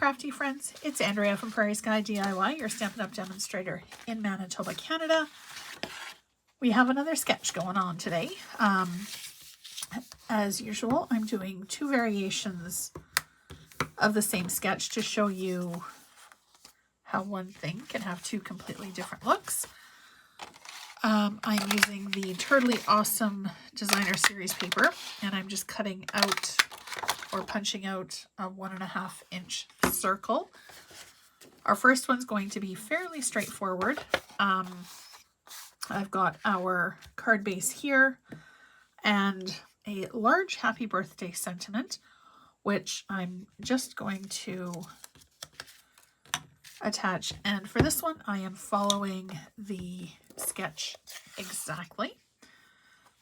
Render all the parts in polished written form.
crafty friends, it's Andrea from Prairie Sky DIY, your Stampin' Up! Demonstrator in Manitoba, Canada. We have another sketch going on today. As usual, I'm doing two variations of the same sketch to show you how one thing can have two completely different looks. I'm using the Totally Awesome Designer Series paper, and I'm just cutting out or punching out a 1.5 inch circle. Our first one's going to be fairly straightforward. I've got our card base here and a large happy birthday sentiment, which I'm just going to attach. And for this one, I am following the sketch exactly.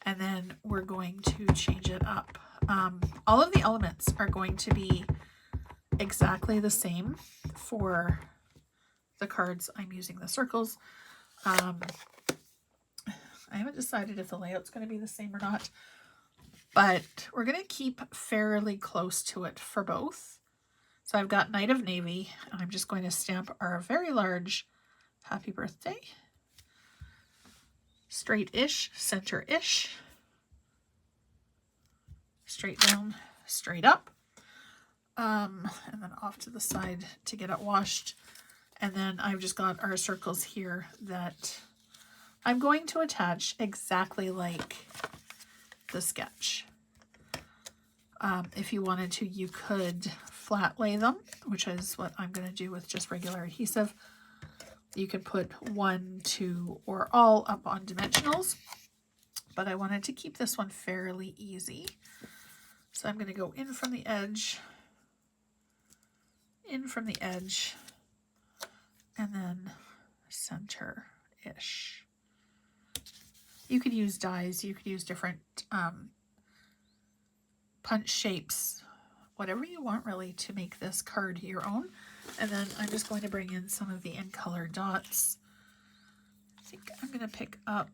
And then we're going to change it up. All of the elements are going to be exactly the same for the cards I'm using the circles. I haven't decided if the layout's going to be the same or not, but we're going to keep fairly close to it for both. So I've got Knight of Navy, and I'm just going to stamp our very large happy birthday. Straight-ish, center-ish, straight down, straight up, and then off to the side to get it washed. And then I've just got our circles here that I'm going to attach exactly like the sketch. If you wanted to, you could flat lay them, which is what I'm going to do with just regular adhesive. You could put 1, 2, or all up on dimensionals, but I wanted to keep this one fairly easy. So I'm going to go in from the edge, and then center-ish. You could use dies, you could use different punch shapes, whatever you want really to make this card your own. And then I'm just going to bring in some of the in color dots. I think I'm going to pick up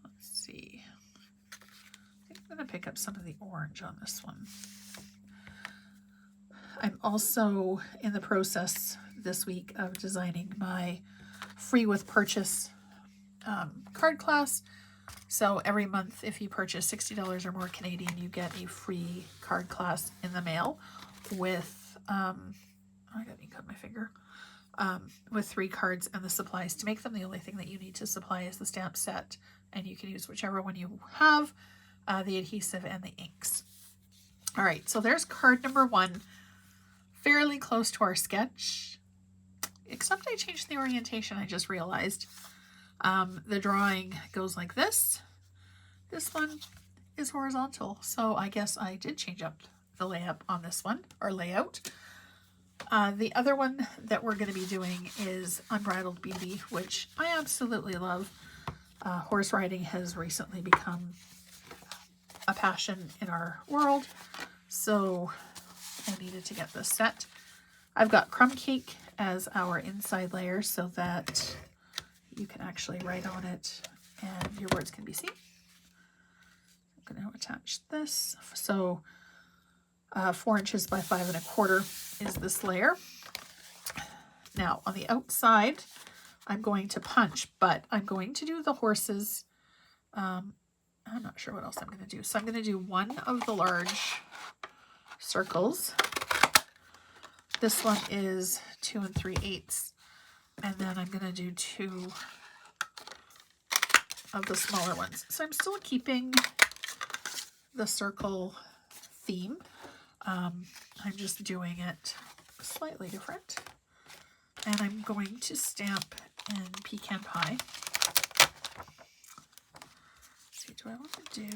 let's see, I think I'm going to pick up some of the orange on this one. I'm also in the process this week of designing my free with purchase card class. So every month, if you purchase $60 or more Canadian, you get a free card class in the mail with, I got me cut my finger, with 3 cards and the supplies to make them. The only thing that you need to supply is the stamp set, and you can use whichever one you have, the adhesive and the inks. All right, so there's card number 1, fairly close to our sketch, except I changed the orientation, I just realized. The drawing goes like this. This one is horizontal, so I guess I did change up the layout on this one, or layout. The other one that we're going to be doing is Unbridled Beauty, which I absolutely love. Horse riding has recently become a passion in our world, so I needed to get this set. I've got crumb cake as our inside layer so that you can actually write on it and your words can be seen. I'm going to attach this. So 4 inches by 5 1/4 is this layer. Now on the outside, I'm going to punch, but I'm going to do the horses. I'm not sure what else I'm going to do. So I'm going to do one of the large circles. This one is 2 3/8. And then I'm going to do 2 of the smaller ones. So I'm still keeping the circle theme. I'm just doing it slightly different. And I'm going to stamp in pecan pie. Let's see, do I want to do...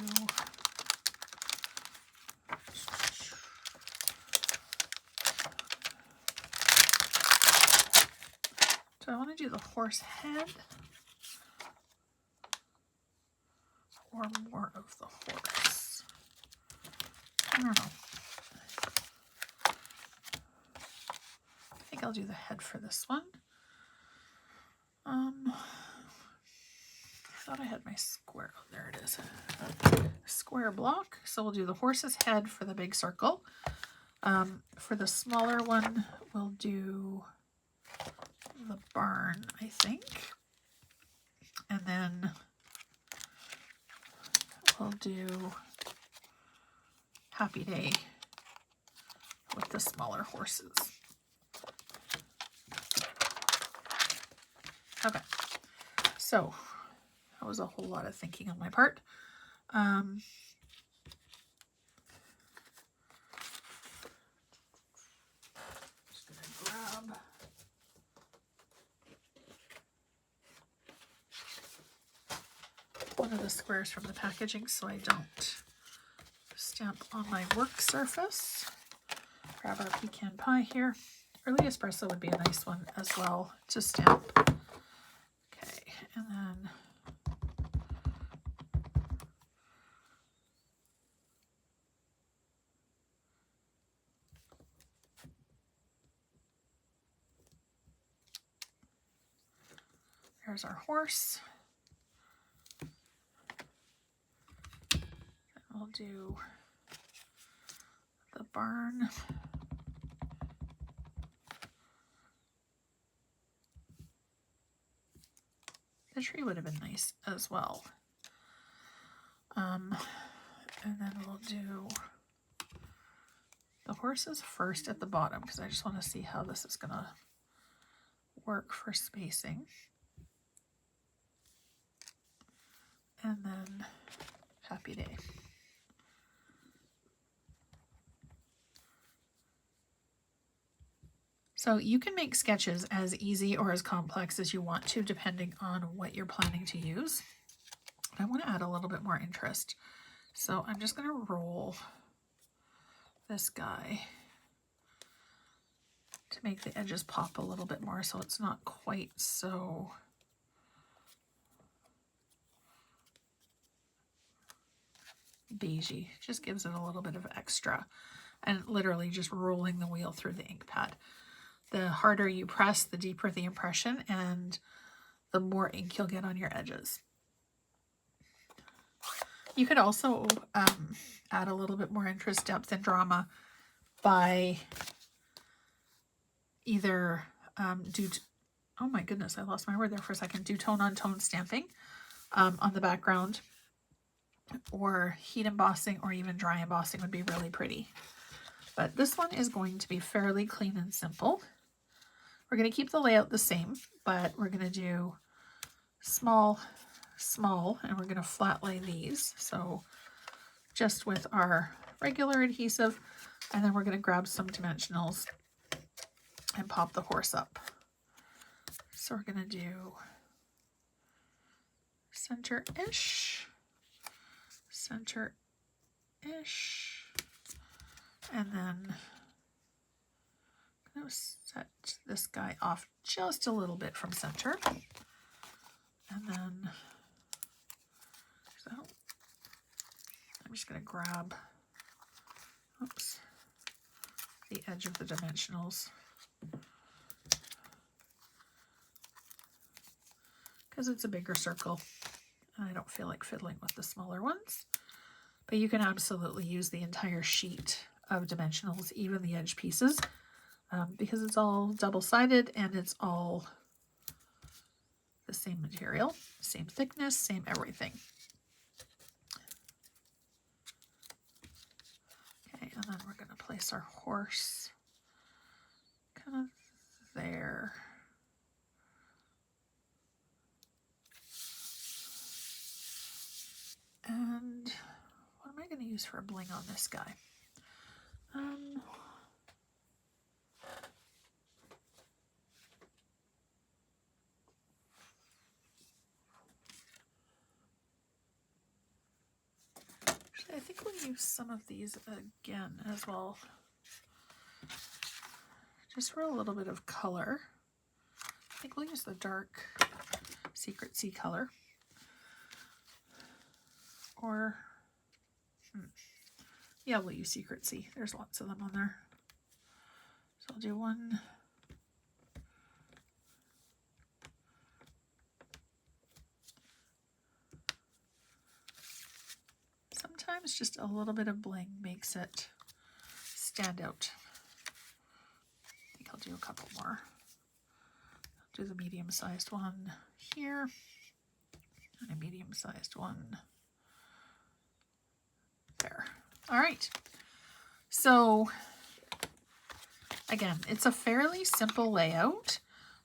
Do I want to do the horse head or more of the horse? I don't know. I think I'll do the head for this one. thought I had my square. Oh, there it is. Square block. So we'll do the horse's head for the big circle. For the smaller one, we'll do the barn, I think. And then we'll do Happy Day with the smaller horses. Okay, so that was a whole lot of thinking on my part. Just gonna grab one of the squares from the packaging so I don't stamp on my work surface. Grab our pecan pie here. Early espresso would be a nice one as well to stamp. Okay, and then there's our horse. And we'll do the barn. The tree would have been nice as well. And then we'll do the horses first at the bottom because I just want to see how this is going to work for spacing. And then Happy Day. So you can make sketches as easy or as complex as you want to, depending on what you're planning to use. I want to add a little bit more interest. So I'm just going to roll this guy to make the edges pop a little bit more so it's not quite so beigey. Just gives it a little bit of extra. And literally just rolling the wheel through the ink pad. The harder you press, the deeper the impression, and the more ink you'll get on your edges. You could also add a little bit more interest, depth, and drama by either oh my goodness, I lost my word there for a second, do tone-on-tone stamping on the background, or heat embossing, or even dry embossing would be really pretty. But this one is going to be fairly clean and simple. We're going to keep the layout the same, but we're going to do small, small, and we're going to flat lay these. So just with our regular adhesive, and then we're going to grab some dimensionals and pop the horse up. So we're going to do center-ish, center-ish, and then I'm going to set this guy off just a little bit from center. And then, so I'm just going to grab, oops, the edge of the dimensionals. Because it's a bigger circle. And I don't feel like fiddling with the smaller ones. But you can absolutely use the entire sheet of dimensionals, even the edge pieces. Because it's all double-sided and it's all the same material, same thickness, same everything. Okay, and then we're going to place our horse kind of there. And what am I going to use for a bling on this guy? Actually, I think we'll use some of these again as well, just for a little bit of color. I think we'll use the dark Secret Sea color. Or, yeah, we'll use Secret Sea. There's lots of them on there. So I'll do one. sometimes just a little bit of bling makes it stand out. I think I'll do a couple more. Do the medium-sized one here, and a medium-sized one there. All right. So again, it's a fairly simple layout,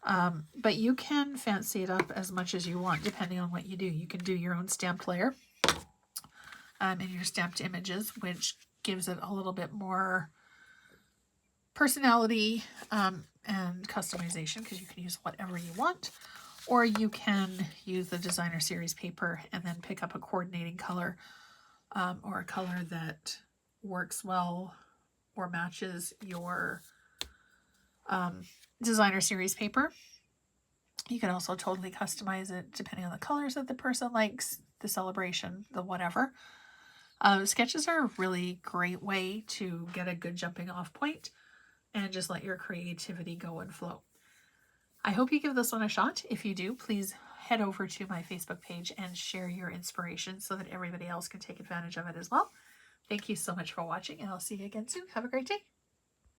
but you can fancy it up as much as you want depending on what you do. You can do your own stamped layer in your stamped images, which gives it a little bit more personality and customization, because you can use whatever you want. Or you can use the designer series paper and then pick up a coordinating color or a color that works well or matches your designer series paper. You can also totally customize it depending on the colors that the person likes, the celebration, the whatever. Sketches are a really great way to get a good jumping off point and just let your creativity go and flow. I hope you give this one a shot. If you do, please head over to my Facebook page and share your inspiration so that everybody else can take advantage of it as well. Thank you so much for watching, and I'll see you again soon. Have a great day.